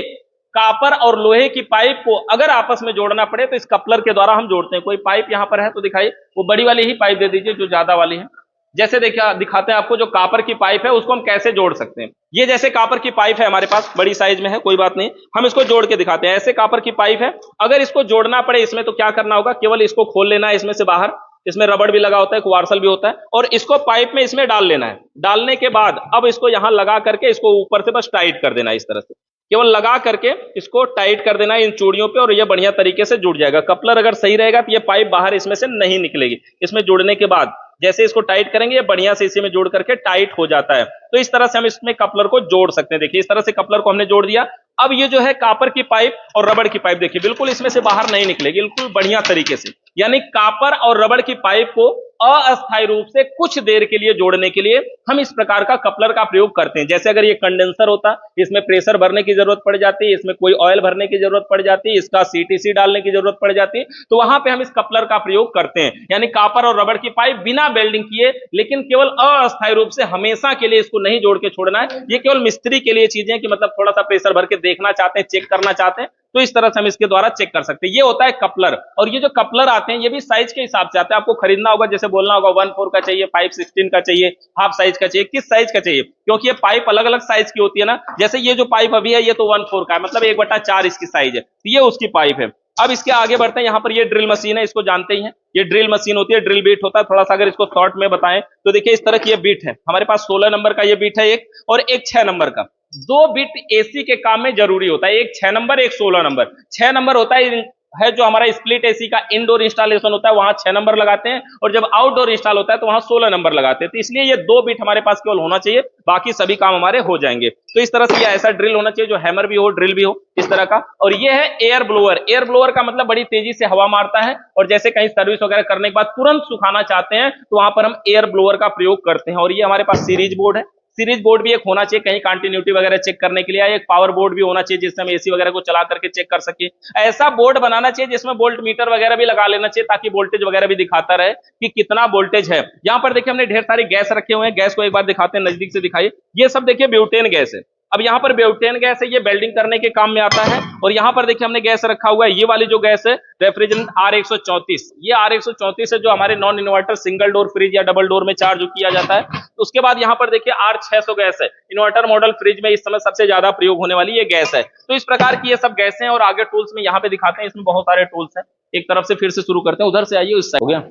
कापर और लोहे की पाइप को अगर आपस में जोड़ना पड़े तो इस कपलर के द्वारा हम जोड़ते हैं। कोई पाइप यहां पर है तो दिखाइए, वो बड़ी वाली ही पाइप दे दीजिए जो ज्यादा वाली है। जैसे देखिए दिखाते हैं आपको, जो कापर की पाइप है उसको हम कैसे जोड़ सकते हैं। ये जैसे कापर की पाइप है हमारे पास, बड़ी साइज में है, कोई बात नहीं, हम इसको जोड़ के दिखाते हैं। ऐसे कापर की पाइप है, अगर इसको जोड़ना पड़े इसमें तो क्या करना होगा, केवल इसको खोल लेना है इसमें से बाहर। इसमें रबड़ भी लगा होता है, कुवार्सल भी होता है, और इसको पाइप में इसमें डाल लेना है। डालने के बाद अब इसको यहां लगा करके इसको ऊपर से बस टाइट कर देना है। इस तरह से केवल लगा करके इसको टाइट कर देना है इन चूड़ियों पे और ये बढ़िया तरीके से जुड़ जाएगा। कपलर अगर सही रहेगा तो ये पाइप बाहर इसमें से नहीं निकलेगी। इसमें जुड़ने के बाद जैसे इसको टाइट करेंगे ये बढ़िया से इसी में जोड़ करके टाइट हो जाता है। तो इस तरह से हम इसमें कपलर को जोड़ सकते हैं। देखिए इस तरह से कपलर को हमने जोड़ दिया। अब ये जो है कापर की पाइप और रबड़ की पाइप देखिए बिल्कुल इसमें से बाहर नहीं निकलेगी, बिल्कुल बढ़िया तरीके से। यानी कापर और रबड़ की पाइप को अस्थायी रूप से कुछ देर के लिए जोड़ने के लिए हम इस प्रकार का कपलर का प्रयोग करते हैं। जैसे अगर ये कंडेंसर होता, इसमें प्रेशर भरने की जरूरत पड़ जाती है, इसमें कोई ऑयल भरने की जरूरत पड़ जाती है, इसका सीटीसी डालने की जरूरत पड़ जाती है, तो वहां पे हम इस कपलर का प्रयोग करते हैं। यानी कापर और रबड़ की पाइप बिना वेल्डिंग किए, लेकिन केवल अस्थायी रूप से, हमेशा के लिए इसको नहीं जोड़ के छोड़ना है। ये केवल मिस्त्री के लिए चीजें कि मतलब थोड़ा सा प्रेशर भर के देखना चाहते हैं, चेक करना चाहते हैं, तो इस तरह से हम इसके द्वारा चेक कर सकते हैं। ये होता है कपलर। और ये जो कपलर आते हैं ये भी साइज के हिसाब से आते हैं। आपको खरीदना होगा, जैसे बोलना होगा 1/4 का चाहिए, 5/16 का चाहिए, हाफ साइज का चाहिए, किस साइज का चाहिए, क्योंकि ये पाइप अलग अलग साइज की होती है ना। जैसे ये जो पाइप अभी है ये तो 1/4 का है, मतलब 1/4 इसकी साइज है, तो ये उसकी पाइप है। अब इसके आगे बढ़ते हैं। यहाँ पर ये ड्रिल मशीन है, इसको जानते ही हैं, ये ड्रिल मशीन होती है, ड्रिल बीट होता है। थोड़ा सा अगर इसको शॉर्ट में बताएं तो देखिए इस तरह की ये बीट है हमारे पास। 16 नंबर का ये बीट है एक, और एक 6 नंबर का। 2 बिट एसी के काम में जरूरी होता है, एक 6 नंबर, एक 16 नंबर। 6 नंबर होता है जो हमारा स्प्लिट एसी का इनडोर इंस्टॉलेशन होता है, वहां 6 नंबर लगाते हैं, और जब आउटडोर इंस्टॉल होता है तो वहां 16 नंबर लगाते हैं। तो इसलिए ये 2 बिट हमारे पास केवल होना चाहिए, बाकी सभी काम हमारे हो जाएंगे। तो इस तरह से ये ऐसा ड्रिल होना चाहिए जो हैमर भी हो, ड्रिल भी हो, इस तरह का। और ये है एयर ब्लोअर। एयर ब्लोअर का मतलब बड़ी तेजी से हवा मारता है, और जैसे कहीं सर्विस वगैरह करने के बाद तुरंत सुखाना चाहते हैं तो वहां पर हम एयर ब्लोअर का प्रयोग करते हैं। और ये हमारे पास सीरीज बोर्ड है। सीरीज बोर्ड भी एक होना चाहिए कहीं कंटिन्यूटी वगैरह चेक करने के लिए। एक पावर बोर्ड भी होना चाहिए जिससे हम एसी वगैरह को चला करके चेक कर सके। ऐसा बोर्ड बनाना चाहिए जिसमें वोल्ट मीटर वगैरह भी लगा लेना चाहिए, ताकि वोल्टेज वगैरह भी दिखाता रहे कि कितना वोल्टेज है। यहाँ पर देखिए हमने ढेर सारी गैस रखे हुए हैं। गैस को एक बार दिखाते हैं, नजदीक से दिखाइए। ये सब देखिए ब्यूटेन गैस है। अब यहाँ पर ब्यूटेन गैस है, ये वेल्डिंग करने के काम में आता है। और यहाँ पर देखिए हमने गैस रखा हुआ है, ये वाली जो गैस है रेफ्रिजरेंट R134। ये R134 है जो हमारे non inverter single door fridge या डबल डोर में चार्ज किया जाता है। उसके बाद यहाँ पर देखिए R600 गैस है, इन्वर्टर मॉडल फ्रिज में इस समय सबसे ज्यादा प्रयोग होने वाली ये गैस है। तो इस प्रकार की ये सब गैसें, और आगे टूल्स में यहाँ पे दिखाते हैं, इसमें बहुत सारे टूल्स हैं। एक तरफ से फिर से शुरू करते हैं, उधर से आइए, इस साइड हो गया।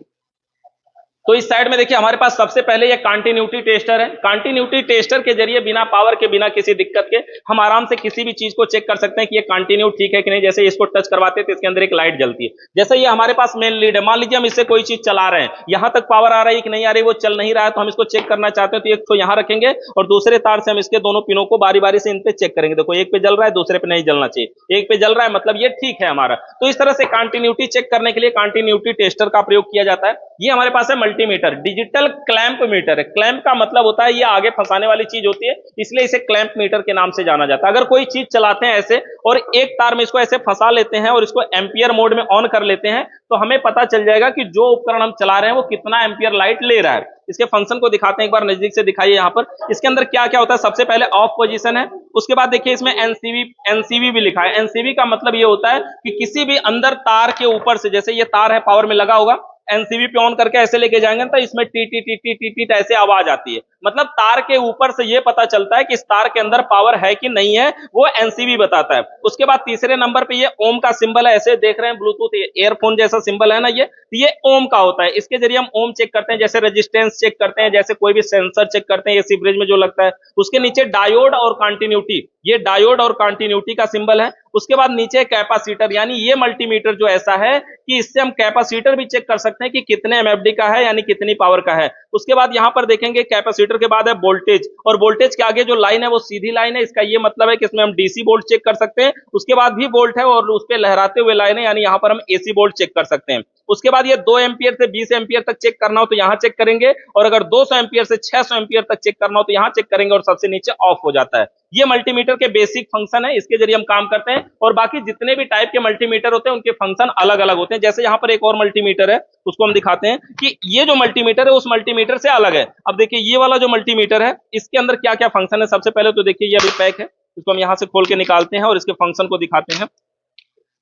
तो इस साइड में देखिए हमारे पास सबसे पहले ये कंटिन्यूटी टेस्टर है। कंटिन्यूटी टेस्टर के जरिए बिना पावर के, बिना किसी दिक्कत के हम आराम से किसी भी चीज को चेक कर सकते हैं कि ये कंटिन्यू ठीक है कि नहीं। जैसे इसको टच करवाते हैं तो इसके अंदर एक लाइट जलती है। जैसे ये हमारे पास मेन लीड है, मान लीजिए हम इससे कोई चीज चला रहे हैं, यहां तक पावर आ रही है कि नहीं आ रही, वो चल नहीं रहा है, तो हम इसको चेक करना चाहते हैं तो एक तो यहां रखेंगे और दूसरे तार से हम इसके दोनों पिनों को बारी बारी से इन पे चेक करेंगे। देखो एक पे जल रहा है, दूसरे पे नहीं जलना चाहिए, एक पे जल रहा है मतलब ये ठीक है हमारा। तो इस तरह से कंटिन्यूटी चेक करने के लिए कंटिन्यूटी टेस्टर का प्रयोग किया जाता है। ये हमारे पास है मल्टीमीटर, डिजिटल क्लैंप मीटर है। क्लैंप का मतलब होता है ये आगे फंसाने वाली चीज होती है, इसलिए इसे क्लैंप मीटर के नाम से जाना जाता है। अगर कोई चीज चलाते हैं ऐसे और एक तार में इसको ऐसे फंसा लेते हैं और इसको एम्पियर मोड में ऑन कर लेते हैं तो हमें पता चल जाएगा कि जो उपकरण हम चला रहे हैं वो कितना एम्पियर लाइट ले रहा है। इसके फंक्शन को दिखाते हैं, एक बार नजदीक से दिखाइए। यहां पर इसके अंदर क्या क्या होता है, सबसे पहले ऑफ पोजीशन है, उसके बाद देखिए इसमें एनसीवी भी लिखा है। एनसीवी का मतलब ये होता है कि किसी भी अंदर तार के ऊपर से, जैसे ये तार है पावर में लगा होगा, एनसीवी पे ऑन करके ऐसे लेके जाएंगे तो इसमें T T T T T T ऐसे आवाज आती है। मतलब तार के ऊपर से ये पता चलता है कि इस तार के अंदर पावर है कि नहीं है, वो एनसीवी बताता है। उसके बाद तीसरे नंबर पे ये ओम का सिंबल है, ऐसे देख रहे हैं ब्लूटूथ एयरफोन जैसा सिंबल है ना, ये ओम का होता है। इसके जरिए हम ओम चेक करते हैं, जैसे रेजिस्टेंस चेक करते हैं, जैसे कोई भी सेंसर चेक करते हैं एसी फ्रिज में जो लगता है। उसके नीचे डायोड और कंटिन्यूटी, ये डायोड और कंटिन्यूटी का सिंबल है। उसके बाद नीचे कैपेसिटर, यानी ये मल्टीमीटर जो ऐसा है कि इससे हम कैपेसिटर भी चेक कर सकते हैं कि कितने एमएफडी का है, यानी कितनी पावर का है। उसके बाद यहां पर देखेंगे कैपेसिटर के बाद है वोल्टेज, और वोल्टेज के आगे जो लाइन है वो सीधी लाइन है, इसका ये मतलब है कि इसमें हम डीसी वोल्ट चेक कर सकते हैं। उसके बाद भी वोल्ट है और उस पर लहराते हुए लाइन है, यानी यहां पर हम एसी वोल्ट चेक कर सकते हैं। उसके बाद ये 2 एम्पियर से 20 एम्पियर तक चेक करना हो तो यहां चेक करेंगे, और अगर 200 एम्पियर से 600 एम्पियर तक चेक करना हो तो यहां चेक करेंगे, और सबसे नीचे ऑफ हो जाता है। ये मल्टीमीटर के बेसिक फंक्शन है, इसके जरिए हम काम करते हैं। और बाकी जितने भी टाइप के मल्टीमीटर होते हैं उनके फंक्शन अलग अलग होते हैं। जैसे यहाँ पर एक और मल्टीमीटर है, उसको हम दिखाते हैं कि ये जो मल्टीमीटर है उस मल्टीमीटर से अलग है। अब देखिए ये वाला जो मल्टीमीटर है इसके अंदर क्या क्या फंक्शन है। सबसे पहले तो देखिए ये अभी पैक है, इसको हम यहाँ से खोल के निकालते हैं और इसके फंक्शन को दिखाते हैं।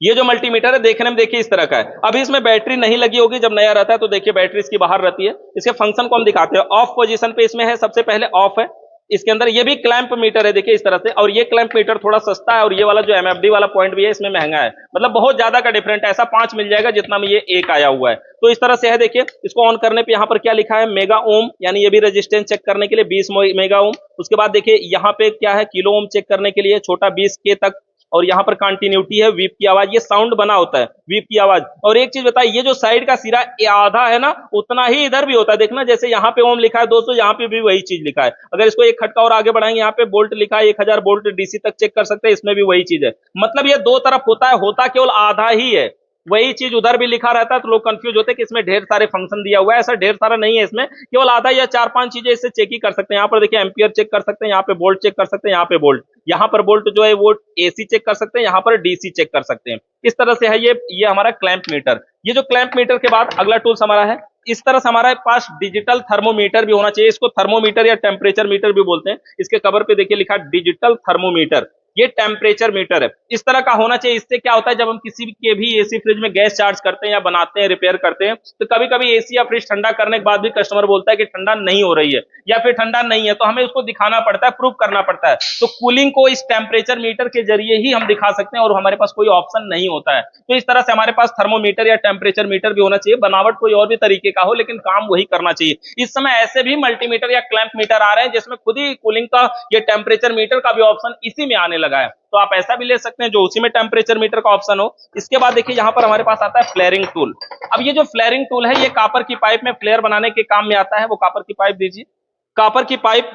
ये जो मल्टीमीटर है देखने में देखिए इस तरह का है। अभी इसमें बैटरी नहीं लगी होगी, जब नया रहता है तो देखिए बैटरी इसकी बाहर रहती है। इसके फंक्शन को हम दिखाते हैं। ऑफ पोजीशन पे इसमें है, सबसे पहले ऑफ है। इसके अंदर ये भी क्लैंप मीटर है, देखिए इस तरह से। और ये क्लैंप मीटर थोड़ा सस्ता है, और ये वाला जो एमएफडी वाला पॉइंट भी है इसमें महंगा है, मतलब बहुत ज्यादा का डिफरेंट है। ऐसा 5 मिल जाएगा जितना में ये एक आया हुआ है। तो इस तरह से है, देखिए इसको ऑन करने पे यहाँ पर क्या लिखा है, मेगा ओम, यानी ये भी रेजिस्टेंस चेक करने के लिए 20 मेगा ओम। उसके बाद देखिए यहाँ पे क्या है, किलो ओम चेक करने के लिए छोटा 20 के तक। और यहाँ पर कंटिन्यूटी है, वीप की आवाज, ये साउंड बना होता है वीप की आवाज। और एक चीज बताइए, ये जो साइड का सिरा आधा है ना, उतना ही इधर भी होता है। देखना जैसे यहाँ पे ओम लिखा है दोस्तों, यहाँ पे भी वही चीज लिखा है। अगर इसको एक खटका और आगे बढ़ाएंगे, यहाँ पे बोल्ट लिखा है, 1000 बोल्ट डीसी तक चेक कर सकते हैं, इसमें भी वही चीज है। मतलब ये दो तरफ होता है, होता केवल आधा ही है। वही चीज उधर भी लिखा रहता है तो लोग कंफ्यूज होते हैं कि इसमें ढेर सारे फंक्शन दिया हुआ है। ऐसा ढेर सारा नहीं है, इसमें केवल आधा या 4-5 चीजें इससे चेक ही कर सकते हैं। यहाँ पर देखिए एम्पियर चेक कर सकते हैं, यहाँ पे वोल्ट चेक कर सकते हैं, यहाँ पे वोल्ट, यहाँ पर वोल्ट जो है वो एसी चेक कर सकते हैं, यहाँ पर डीसी चेक कर सकते हैं। इस तरह से है ये हमारा क्लैंप मीटर। ये जो क्लैंप मीटर के बाद अगला टूल्स हमारा है, इस तरह से हमारे पास डिजिटल थर्मोमीटर भी होना चाहिए। इसको थर्मोमीटर या टेम्परेचर मीटर भी बोलते हैं। इसके कवर पे देखिए लिखा है डिजिटल थर्मोमीटर, ये टेम्परेचर मीटर है। इस तरह का होना चाहिए। इससे क्या होता है, जब हम किसी के भी एसी फ्रिज में गैस चार्ज करते हैं या बनाते हैं, रिपेयर करते हैं, तो कभी कभी एसी या फ्रिज ठंडा करने के बाद भी कस्टमर बोलता है कि ठंडा नहीं हो रही है या फिर ठंडा नहीं है, तो हमें उसको दिखाना पड़ता है, प्रूव करना पड़ता है। तो कूलिंग को इस टेम्परेचर मीटर के जरिए ही हम दिखा सकते हैं, और हमारे पास कोई ऑप्शन नहीं होता है। तो इस तरह से हमारे पास थर्मोमीटर या टेम्परेचर मीटर भी होना चाहिए। बनावट कोई और भी तरीके का हो, लेकिन काम वही करना चाहिए। इस समय ऐसे भी मल्टीमीटर या क्लैंप मीटर आ रहे हैं जिसमें खुद ही कूलिंग का, ये टेम्परेचर मीटर का भी ऑप्शन इसी में आने लगा है। तो आप ऐसा भी ले सकते हैं जो उसी में टेम्परेचर मीटर का ऑप्शन हो। इसके बाद देखिए यहाँ पर हमारे पास आता है फ्लेयरिंग टूल। अब ये जो फ्लेयरिंग टूल है, ये कॉपर की पाइप में फ्लेयर बनाने के काम में आता है। वो कॉपर की पाइप दीजिए। कॉपर की पाइप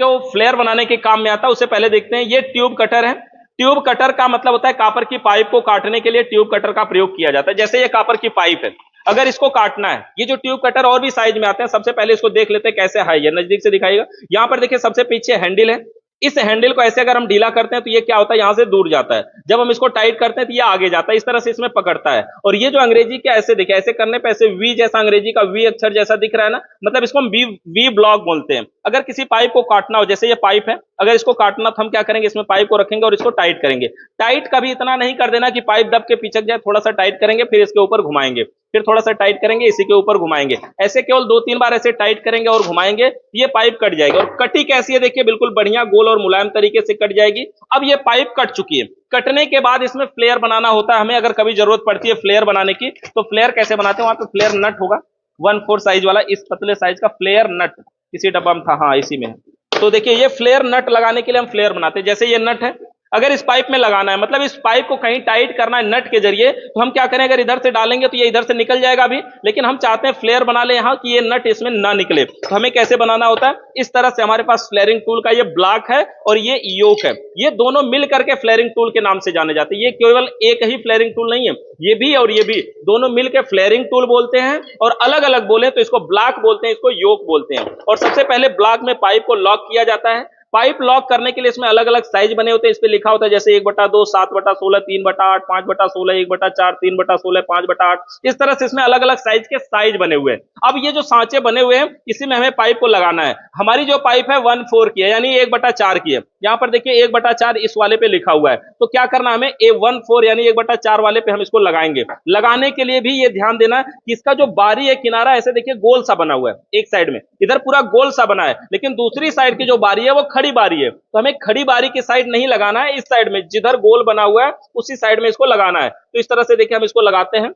को फ्लेयर बनाने के काम में आता है। उससे पहले देखते हैं, ये ट्यूब कटर है। ट्यूब कटर का मतलब होता है कॉपर की पाइप को काटने के लिए ट्यूब कटर का प्रयोग किया जाता है। जैसे ये कॉपर की पाइप है, अगर इसको काटना है, ये जो ट्यूब कटर और भी साइज में आते हैं, सबसे पहले इसको देख लेते हैं कैसे है। ये नजदीक से दिखाइएगा। यहाँ पर देखिए सबसे पीछे हैंडल है। इस हैंडल को ऐसे अगर हम ढीला करते हैं तो ये क्या होता है, यहां से दूर जाता है। जब हम इसको टाइट करते हैं तो ये आगे जाता है। इस तरह से इसमें पकड़ता है। और ये जो अंग्रेजी के ऐसे देखिए, ऐसे करने पे ऐसे वी जैसा, अंग्रेजी का वी अक्षर जैसा दिख रहा है ना, मतलब इसको हम वी ब्लॉक बोलते हैं। अगर किसी पाइप को काटना हो, जैसे ये पाइप है, अगर इसको काटना तो हम क्या करेंगे, इसमें पाइप को रखेंगे और इसको टाइट करेंगे। टाइट कभी इतना नहीं कर देना कि पाइप दब के पिचक जाए, थोड़ा सा टाइट करेंगे, फिर इसके ऊपर घुमाएंगे, फिर थोड़ा सा टाइट करेंगे, इसी के ऊपर घुमाएंगे। ऐसे केवल 2-3 बार ऐसे टाइट करेंगे और घुमाएंगे, ये पाइप कट जाएगी। और कटी कैसी है देखिए, बिल्कुल बढ़िया गोल और मुलायम तरीके से कट जाएगी। अब ये पाइप कट चुकी है। कटने के बाद इसमें फ्लेयर बनाना होता है हमें, अगर कभी जरूरत पड़ती है फ्लेयर बनाने की। तो फ्लेयर कैसे बनाते हैं, वहां पे फ्लेयर नट होगा, 1/4 साइज वाला इस पतले साइज का फ्लेयर नट किसी डब्बा में था, हाँ इसी में है। तो देखिए ये फ्लेयर नट लगाने के लिए हम फ्लेयर बनाते हैं। जैसे ये नट है, अगर इस पाइप में लगाना है, मतलब इस पाइप को कहीं टाइट करना है नट के जरिए, तो हम क्या करें, अगर इधर से डालेंगे तो ये इधर से निकल जाएगा अभी, लेकिन हम चाहते हैं फ्लेयर बना ले यहाँ कि ये नट इसमें ना निकले। तो हमें कैसे बनाना होता है, इस तरह से हमारे पास फ्लेयरिंग टूल का ये ब्लॉक है और ये योक है, ये दोनों मिल करके फ्लेयरिंग टूल के नाम से जाने जाते हैं। ये केवल एक ही फ्लेयरिंग टूल नहीं है, ये भी और ये भी दोनों मिलकर फ्लेयरिंग टूल बोलते हैं, और अलग अलग बोले तो इसको ब्लॉक बोलते हैं, इसको योक बोलते हैं। और सबसे पहले ब्लॉक में पाइप को लॉक किया जाता है। पाइप लॉक करने के लिए इसमें अलग अलग साइज बने होते हैं, इस पे लिखा होता है जैसे 1/2, 7/16, 3/8, 5/16, 1/4, 3/16, 5/8, इस तरह से इसमें अलग अलग साइज के साइज बने हुए हैं। अब ये जो सांचे बने हुए हैं इसी में हमें पाइप को लगाना है। हमारी जो पाइप है 1/4 की है, यानी 1/4 की है। यहाँ पर देखिए 1/4 इस वाले पे लिखा हुआ है, तो क्या करना हमें, A14 यानी 1/4 वाले पे हम इसको लगाएंगे। लगाने के लिए भी ये ध्यान देना है कि इसका जो बारी है, किनारा ऐसे देखिए गोल सा बना हुआ है, एक साइड में इधर पूरा गोल सा बना है, लेकिन दूसरी साइड की जो बारी है वो खड़ी बारी है। तो हमें खड़ी बारी की साइड नहीं लगाना है, इस साइड में जिधर गोल बना हुआ है उसी साइड में इसको लगाना है। तो इस तरह से देखिए हम इसको लगाते हैं,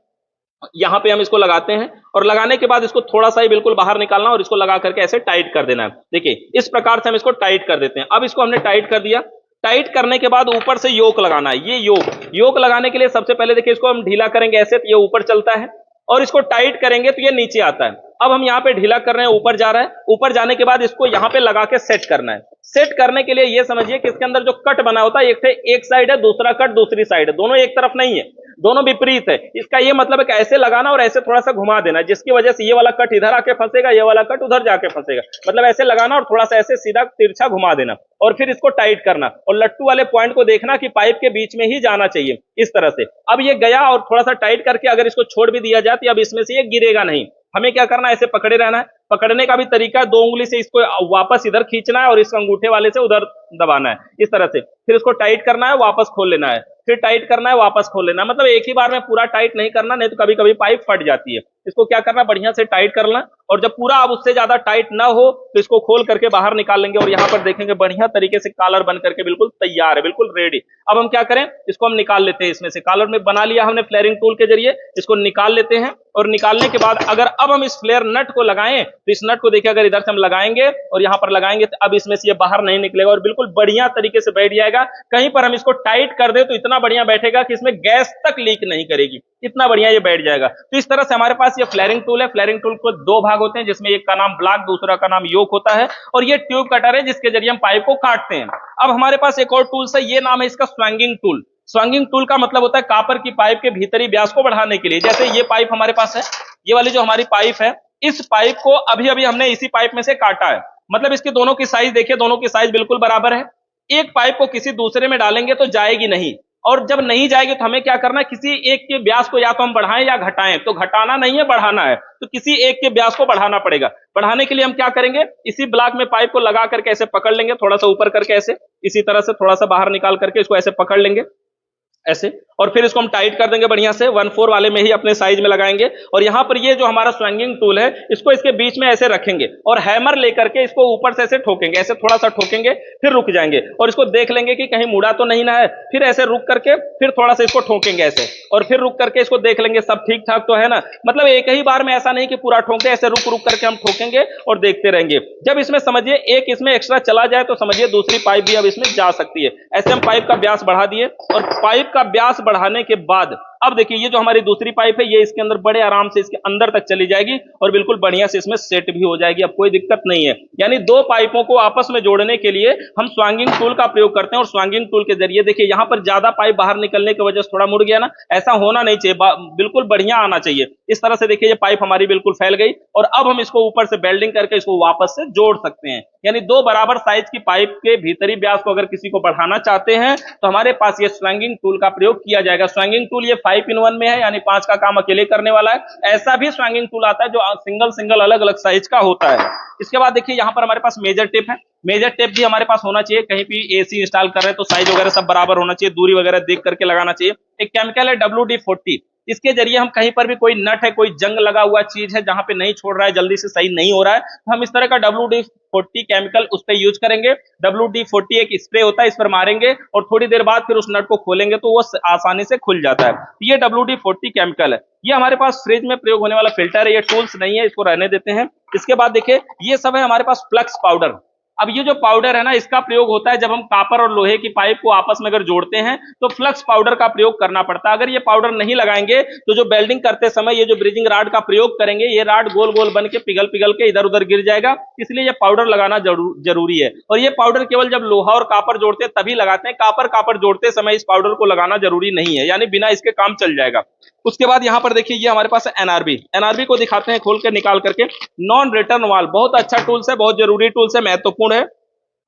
यहां पे हम इसको लगाते हैं, और लगाने के बाद इसको थोड़ा सा ही बिल्कुल बाहर निकालना और इसको लगा करके ऐसे टाइट कर देना है। देखिए इस प्रकार से हम इसको टाइट कर देते हैं। अब इसको हमने टाइट कर दिया। टाइट करने के बाद ऊपर से योक लगाना है। ये योक लगाने के लिए सबसे पहले देखिए इसको हम ढीला करेंगे ऐसे, तो ये ऊपर चलता है, और इसको टाइट करेंगे तो ये नीचे आता है। अब हम यहाँ पे ढीला कर रहे हैं, ऊपर जा रहा है। ऊपर जाने के बाद इसको यहाँ पे लगा के सेट करना है। सेट करने के लिए ये समझिए कि इसके अंदर जो कट बना होता है, एक साइड है, दूसरा कट दूसरी साइड है, दोनों एक तरफ नहीं है, दोनों विपरीत है। इसका ये मतलब है कि ऐसे लगाना और ऐसे थोड़ा सा घुमा देना, जिसकी वजह से ये वाला कट इधर आके फंसेगा, ये वाला कट उधर जाके फंसेगा। मतलब ऐसे लगाना और थोड़ा सा ऐसे सीधा तिरछा घुमा देना, और फिर इसको टाइट करना, और लट्टू वाले पॉइंट को देखना कि पाइप के बीच में ही जाना चाहिए, इस तरह से। अब ये गया, और थोड़ा सा टाइट करके अगर इसको छोड़ भी दिया जाए तो अब इसमें से ये गिरेगा नहीं। हमें क्या करना है, ऐसे पकड़े रहना है। पकड़ने का भी तरीका है, 2 उंगली से इसको वापस इधर खींचना है और इस अंगूठे वाले से उधर दबाना है, इस तरह से। फिर इसको टाइट करना है, वापस खोल लेना है, फिर टाइट करना है, वापस खोल लेना है। मतलब एक ही बार में पूरा टाइट नहीं करना, नहीं तो कभी कभी पाइप फट जाती है। इसको क्या करना, बढ़िया से टाइट करना, और जब पूरा अब उससे ज्यादा टाइट ना हो तो इसको खोल करके बाहर निकाल लेंगे, और यहाँ पर देखेंगे बढ़िया तरीके से कॉलर बन करके बिल्कुल तैयार है, बिल्कुल रेडी। अब हम क्या करें, इसको हम निकाल लेते हैं इसमें से। कॉलर में बना लिया हमने फ्लेयरिंग टूल के जरिए, इसको निकाल लेते हैं। और निकालने के बाद अगर अब हम इस फ्लेयर नट को लगाएं, तो इस नट को देखिए अगर इधर से हम लगाएंगे और यहाँ पर लगाएंगे, तो अब इसमें से ये बाहर नहीं निकलेगा और बिल्कुल बढ़िया तरीके से बैठ जाएगा। कहीं पर हम इसको टाइट कर दे तो इतना बढ़िया बैठेगा कि इसमें गैस तक लीक नहीं करेगी, इतना बढ़िया ये बैठ जाएगा। तो इस तरह से हमारे पास ये फ्लेयरिंग टूल है। फ्लेयरिंग टूल को 2 भाग होते हैं, जिसमें एक का नाम ब्लॉक, दूसरा का नाम योक होता है, और ये ट्यूब कटर है जिसके जरिए हम पाइप को काटते हैं। अब हमारे पास एक और टूल्स है, ये नाम है इसका स्वैंगिंग टूल। स्वैंगिंग टूल का मतलब होता है कॉपर की पाइप के भीतरी व्यास को बढ़ाने के लिए। जैसे ये पाइप हमारे पास है, ये वाली जो हमारी पाइप है, इस पाइप को अभी अभी हमने इसी पाइप में से काटा है। मतलब इसकी दोनों की साइज देखिए, दोनों की साइज बिल्कुल बराबर है। एक पाइप को किसी दूसरे में डालेंगे तो जाएगी नहीं, और जब नहीं जाएगी तो हमें क्या करना है, किसी एक के व्यास को या तो हम बढ़ाएं या घटाएं। तो घटाना नहीं है, बढ़ाना है, तो किसी एक के व्यास को बढ़ाना पड़ेगा। बढ़ाने के लिए हम क्या करेंगे, इसी ब्लॉक में पाइप को लगा करके ऐसे पकड़ लेंगे, थोड़ा सा ऊपर करके ऐसे, इसी तरह से थोड़ा सा बाहर निकाल करके इसको ऐसे पकड़ लेंगे ऐसे, और फिर इसको हम टाइट कर देंगे बढ़िया से। 1/4 वाले में ही अपने साइज में लगाएंगे, और यहां पर ये जो हमारा स्वैंगिंग टूल है, इसको इसके बीच में ऐसे रखेंगे और हैमर लेकर के इसको ऊपर से ऐसे ठोकेंगे, ऐसे थोड़ा सा ठोकेंगे, फिर रुक जाएंगे और इसको देख लेंगे कि कहीं मुड़ा तो नहीं ना है। फिर ऐसे रुक करके फिर थोड़ा सा इसको ठोकेंगे ऐसे, और फिर रुक करके इसको देख लेंगे सब ठीक ठाक तो है ना। मतलब एक ही बार में ऐसा नहीं कि पूरा ठोकते, ऐसे रुक रुक करके हम ठोकेंगे और देखते रहेंगे। जब इसमें समझिए एक इसमें एक्स्ट्रा चला जाए तो समझिए दूसरी पाइप भी अब इसमें जा सकती है। ऐसे हम पाइप का व्यास बढ़ा दिए, और पाइप का व्यास बढ़ाने के बाद अब देखिए ये जो हमारी दूसरी पाइप है, ये इसके अंदर बड़े आराम से इसके अंदर तक चली जाएगी और बिल्कुल बढ़िया से इसमें सेट भी हो जाएगी। अब कोई दिक्कत नहीं है। यानी 2 पाइपों को आपस में जोड़ने के लिए हम स्वैंगिंग टूल का प्रयोग करते हैं, और स्वैंगिंग टूल के जरिए देखिए यहां पर ज्यादा पाइप बाहर निकलने की वजह से थोड़ा मुड़ गया ना, ऐसा होना नहीं चाहिए, बिल्कुल बढ़िया आना चाहिए। इस तरह से देखिए ये पाइप हमारी बिल्कुल फैल गई, और अब हम इसको ऊपर से बेल्डिंग करके इसको वापस से जोड़ सकते हैं। यानी 2 बराबर साइज की पाइप के भीतरी व्यास को अगर किसी को बढ़ाना चाहते हैं तो हमारे पास ये स्वैंगिंग टूल का प्रयोग किया जाएगा। स्वैंगिंग टूल ये 5 in 1 में है, यानी 5 का काम अकेले करने वाला है। ऐसा भी स्वैंगिंग टूल आता है जो सिंगल अलग अलग साइज का होता है। इसके बाद देखिए यहां पर हमारे पास मेजर टेप है। मेजर टेप भी हमारे पास होना चाहिए, कहीं भी एसी इंस्टॉल कर रहे हैं तो साइज वगैरह सब बराबर होना चाहिए, दूरी वगैरह देख करके लगाना चाहिए। एक केमिकल है WD-40, इसके जरिए हम कहीं पर भी कोई नट है, कोई जंग लगा हुआ चीज है जहां पे नहीं छोड़ रहा है, जल्दी से सही नहीं हो रहा है, तो हम इस तरह का WD-40 केमिकल उस पर यूज करेंगे। WD-40 एक स्प्रे होता है, इस पर मारेंगे और थोड़ी देर बाद फिर उस नट को खोलेंगे तो वो आसानी से खुल जाता है। ये WD-40 केमिकल है। ये हमारे पास फ्रिज में प्रयोग होने वाला फिल्टर है, ये टूल्स नहीं है, इसको रहने देते हैं। इसके बाद देखिए ये सब है हमारे पास फ्लक्स पाउडर। अब ये जो पाउडर है ना, इसका प्रयोग होता है जब हम कॉपर और लोहे की पाइप को आपस में अगर जोड़ते हैं तो फ्लक्स पाउडर का प्रयोग करना पड़ता है। अगर ये पाउडर नहीं लगाएंगे तो जो वेल्डिंग करते समय ये जो ब्रिजिंग राड का प्रयोग करेंगे, ये राड गोल गोल बन के पिघल पिघल के इधर उधर गिर जाएगा, इसलिए ये पाउडर लगाना जरूरी है। और ये पाउडर केवल जब लोहा और कॉपर जोड़ते हैं तभी लगाते हैं, कॉपर जोड़ते समय इस पाउडर को लगाना जरूरी नहीं है, यानी बिना इसके काम चल जाएगा। उसके बाद यहाँ पर देखिए ये हमारे पास है एनआरबी को दिखाते हैं खोल कर निकाल करके। नॉन रिटर्न वाल बहुत अच्छा टूल्स है, बहुत जरूरी टूल्स है, महत्वपूर्ण है।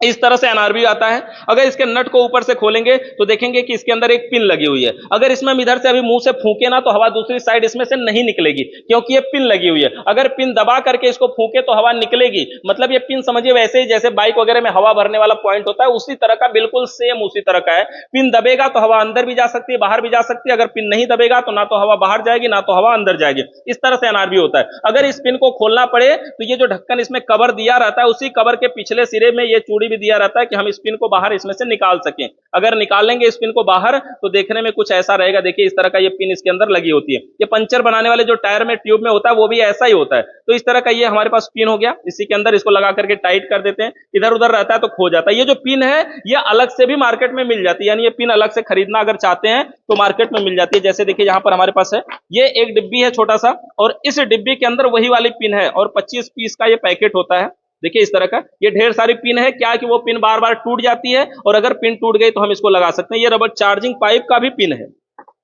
इस तरह से एनआरबी आता है। अगर इसके नट को ऊपर से खोलेंगे तो देखेंगे कि इसके अंदर एक पिन लगी हुई है। अगर इसमें हम इधर से अभी मुंह से फूके ना तो हवा दूसरी साइड इसमें से नहीं निकलेगी, क्योंकि ये पिन लगी हुई है। अगर पिन दबा करके इसको फूके तो हवा निकलेगी। मतलब ये पिन समझिए वैसे ही जैसे बाइक वगैरह में हवा भरने वाला पॉइंट होता है, उसी तरह का, बिल्कुल सेम उसी तरह का है। पिन दबेगा तो हवा अंदर भी जा सकती है, बाहर भी जा सकती है। अगर पिन नहीं दबेगा तो ना तो हवा बाहर जाएगी ना तो हवा अंदर जाएगी। इस तरह से एनआरबी होता है। अगर इस पिन को खोलना पड़े तो ये जो ढक्कन इसमें कवर दिया रहता है, उसी कवर के पिछले सिरे में ये चूड़ी भी दिया रहता है कि हम इस पिन को बाहर इसमें से निकाल सकें। अगर निकालेंगे इस पिन को बाहर तो देखने में कुछ ऐसा रहेगा। देखिए इस तरह का ये पिन इसके अंदर लगी होती है। ये पंचर बनाने वाले जो टायर में ट्यूब में होता है वो भी ऐसा ही होता है। तो इस तरह का ये हमारे पास पिन हो गया, इसी के अंदर इसको लगा करके टाइट कर देते हैं, इधर उधर रहता है तो खो जाता है। ये जो पिन है ये अलग से भी मार्केट में मिल जाती है, यानी ये पिन अलग से खरीदना अगर चाहते हैं तो मार्केट में मिल जाती है। जैसे देखिए यहाँ पर हमारे पास है, ये एक डिब्बी है छोटा सा, और इस डिब्बी के अंदर वही वाली पिन है और 25 पीस का ये पैकेट होता है। देखिए इस तरह का ये ढेर सारी पिन है। क्या कि वो पिन बार बार टूट जाती है और अगर पिन टूट गई तो हम इसको लगा सकते हैं। ये रबर चार्जिंग पाइप का भी पिन है,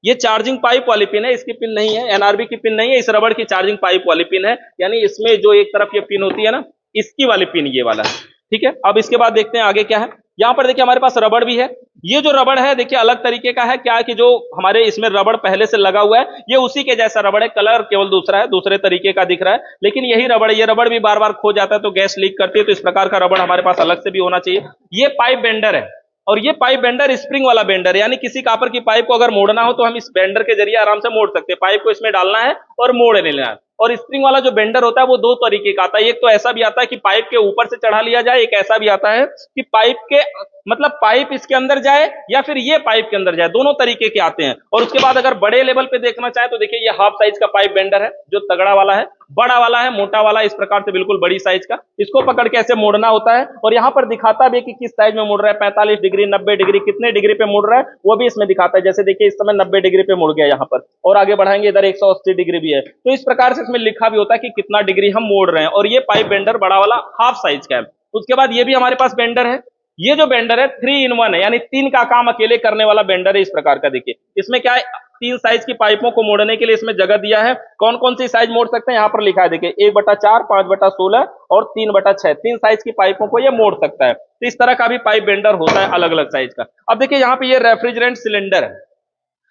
ये चार्जिंग पाइप वाली पिन है, इसकी पिन नहीं है, एनआरबी की पिन नहीं है, इस रबड़ की चार्जिंग पाइप वाली पिन है। यानी इसमें जो एक तरफ ये पिन होती है ना, इसकी वाली पिन ये वाला है। ठीक है, अब इसके बाद देखते हैं आगे क्या है। यहाँ पर देखिए हमारे पास रबड़ भी है। ये जो रबड़ है देखिए अलग तरीके का है। क्या है कि जो हमारे इसमें रबड़ पहले से लगा हुआ है ये उसी के जैसा रबड़ है, कलर केवल दूसरा है, दूसरे तरीके का दिख रहा है, लेकिन यही रबड़ है। ये रबड़ भी बार बार खो जाता है तो गैस लीक करती है, तो इस प्रकार का रबड़ हमारे पास अलग से भी होना चाहिए। ये पाइप बेंडर है, और ये पाइप बेंडर स्प्रिंग वाला बेंडर है, यानी किसी कॉपर की पाइप को अगर मोड़ना हो तो हम इस बेंडर के जरिए आराम से मोड़ सकते हैं। पाइप को इसमें डालना है और मोड़ लेना है। और स्प्रिंग वाला जो बेंडर होता है वो दो तरीके का आता है। एक तो ऐसा भी आता है कि पाइप के ऊपर से चढ़ा लिया जाए, एक ऐसा भी आता है कि पाइप के मतलब पाइप इसके अंदर जाए या फिर ये पाइप के अंदर जाए, दोनों तरीके के आते हैं। और उसके बाद अगर बड़े लेवल पे देखना चाहे तो देखिए ये हाफ साइज का पाइप बेंडर है, जो तगड़ा वाला है, बड़ा वाला है, मोटा वाला, इस प्रकार से बिल्कुल बड़ी साइज का। इसको पकड़ के ऐसे मोड़ना होता है और यहाँ पर दिखाता भी कि किस साइज में मोड़ रहा है, 45 डिग्री, 90 डिग्री, कितने डिग्री पे मोड़ रहा है वो भी इसमें दिखाता है। जैसे देखिए इस समय 90 डिग्री पे मुड़ गया यहाँ पर, और आगे बढ़ाएंगे इधर 180 डिग्री भी है। तो इस प्रकार से इसमें लिखा भी होता है कि कितना डिग्री हम मोड़ रहे हैं। और ये पाइप बेंडर बड़ा वाला हाफ साइज का है। उसके बाद ये भी हमारे पास बेंडर है। ये जो बेंडर है 3 in 1 है, यानी 3 का काम अकेले करने वाला बेंडर है। इस प्रकार का देखिए इसमें क्या है, 3 साइज की पाइपों को मोड़ने के लिए इसमें जगह दिया है। कौन कौन सी साइज मोड़ सकते हैं यहाँ पर लिखा है, देखिए 1/4, 5/16 और 3/6, 3 साइज की पाइपों को ये मोड़ सकता है। तो इस तरह का भी पाइप बेंडर होता है अलग अलग साइज का। अब देखिए यहाँ पे ये रेफ्रिजरेंट सिलेंडर है,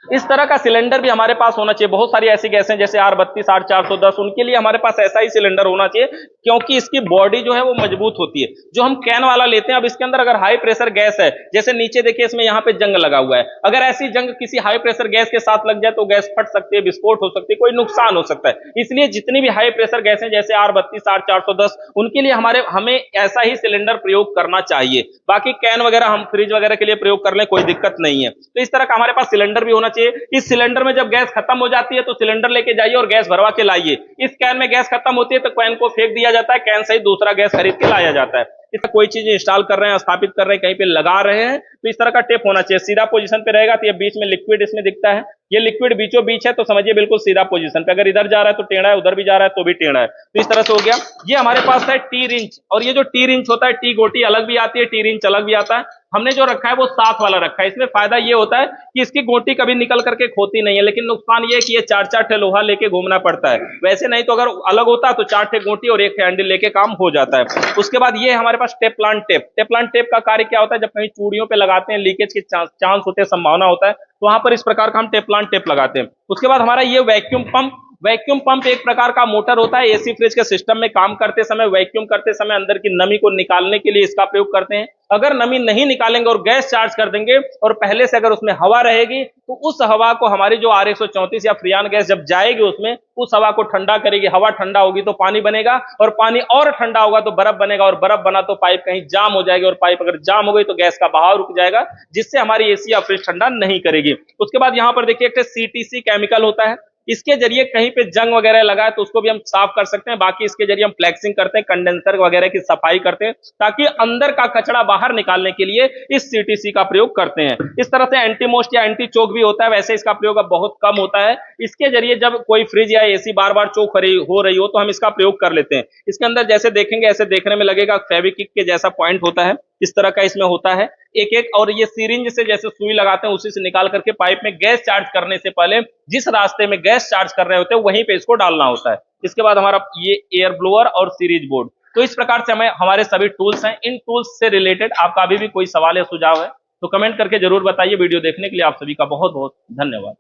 इस तरह का सिलेंडर भी हमारे पास होना चाहिए। बहुत सारी ऐसी गैसें जैसे R32, R410, उनके लिए हमारे पास ऐसा ही सिलेंडर होना चाहिए, क्योंकि इसकी बॉडी जो है वो मजबूत होती है। जो हम कैन वाला लेते हैं, अब इसके अंदर अगर हाई प्रेशर गैस है, जैसे नीचे देखिए इसमें यहाँ पे जंग लगा हुआ है, अगर ऐसी जंग किसी हाई प्रेशर गैस के साथ लग जाए तो गैस फट सकती है, विस्फोट हो सकती है, कोई नुकसान हो सकता है। इसलिए जितनी भी हाई प्रेशर गैसें जैसे R32, R410, उनके लिए हमें ऐसा ही सिलेंडर प्रयोग करना चाहिए। बाकी कैन वगैरह हम फ्रिज वगैरह के लिए प्रयोग कर लें, कोई दिक्कत नहीं है। तो इस तरह का हमारे पास सिलेंडर भी होना चाहिए। इस सिलेंडर में जब गैस खत्म हो जाती है तो सिलेंडर लेके जाइए और गैस भरवा के लाइए। इस कैन में गैस खत्म होती है तो कैन को फेंक दिया जाता है, कैन से ही दूसरा गैस खरीद के लाया जाता है। इसमें कोई चीज इंस्टॉल कर रहे हैं, स्थापित कर रहे हैं, कहीं पे लगा रहे हैं, तो इस तरह का टेप होना चाहिए। सीधा पोजीशन पे रहेगा तो ये बीच में लिक्विड इसमें दिखता है, ये लिक्विड बीचों बीच है, तो समझिए बिल्कुल सीधा पोजीशन पे। अगर इधर जा रहा है तो टेढ़ा है, उधर भी जा रहा है तो भी टेढ़ा है। तो इस तरह से हो गया। ये हमारे पास है टी रिंच, और ये जो टी रिंच होता है, टी गोटी अलग भी आती है, टी रिंच अलग भी आता है। हमने जो रखा है वो साथ वाला रखा है। इसमें फायदा ये होता है कि इसकी गोटी कभी निकल करके खोती नहीं है, लेकिन नुकसान ये है कि ये 4-4 ठे लोहा लेके घूमना पड़ता है। वैसे नहीं तो अगर अलग होता तो 4 ठे गोटी और 1 हैंडल लेके काम हो जाता है। उसके बाद ये हमारे पास टेफ्लॉन टेप। टेफ्लॉन टेप का कार्य क्या होता है, जब कहीं चूड़ियों पे लगाते हैं लीकेज के चांस होते हैं, संभावना होता है, तो वहां पर इस प्रकार का हम टेफ्लॉन टेप लगाते हैं। उसके बाद हमारा ये वैक्यूम पंप। वैक्यूम पंप एक प्रकार का मोटर होता है, एसी फ्रिज के सिस्टम में काम करते समय, वैक्यूम करते समय अंदर की नमी को निकालने के लिए इसका प्रयोग करते हैं। अगर नमी नहीं निकालेंगे और गैस चार्ज कर देंगे और पहले से अगर उसमें हवा रहेगी तो उस हवा को हमारी जो R134 या फ्रियान गैस जब जाएगी उसमें, उस हवा को ठंडा करेगी। हवा ठंडा होगी तो पानी बनेगा और पानी और ठंडा होगा तो बर्फ बनेगा और बर्फ बना तो पाइप कहीं जाम हो जाएगी और पाइप अगर जाम हो गई तो गैस का बहाव रुक जाएगा, जिससे हमारी एसी या फ्रिज ठंडा नहीं करेगी। उसके बाद यहां पर देखिए एक सीटीसी केमिकल होता है, इसके जरिए कहीं पे जंग वगैरह लगा है तो उसको भी हम साफ कर सकते हैं। बाकी इसके जरिए हम फ्लेक्सिंग करते हैं, कंडेंसर वगैरह की सफाई करते हैं, ताकि अंदर का कचरा बाहर निकालने के लिए इस सीटीसी का प्रयोग करते हैं। इस तरह से एंटी मोस्ट या एंटी चोक भी होता है, वैसे इसका प्रयोग अब बहुत कम होता है। इसके जरिए जब कोई फ्रिज या एसी बार बार चोक हो रही हो तो हम इसका प्रयोग कर लेते हैं। इसके अंदर जैसे देखेंगे ऐसे देखने में लगेगा फेविक्विक के जैसा पॉइंट होता है, इस तरह का इसमें होता है एक एक, और ये सिरिंज से जैसे सुई लगाते हैं उसी से निकाल करके पाइप में गैस चार्ज करने से पहले जिस रास्ते में गैस चार्ज कर रहे होते हैं वहीं पे इसको डालना होता है। इसके बाद हमारा ये एयर ब्लोअर और सीरीज बोर्ड। तो इस प्रकार से हमें हमारे सभी टूल्स हैं। इन टूल्स से रिलेटेड आपका अभी भी कोई सवाल या सुझाव है तो कमेंट करके जरूर बताइए। वीडियो देखने के लिए आप सभी का बहुत बहुत धन्यवाद।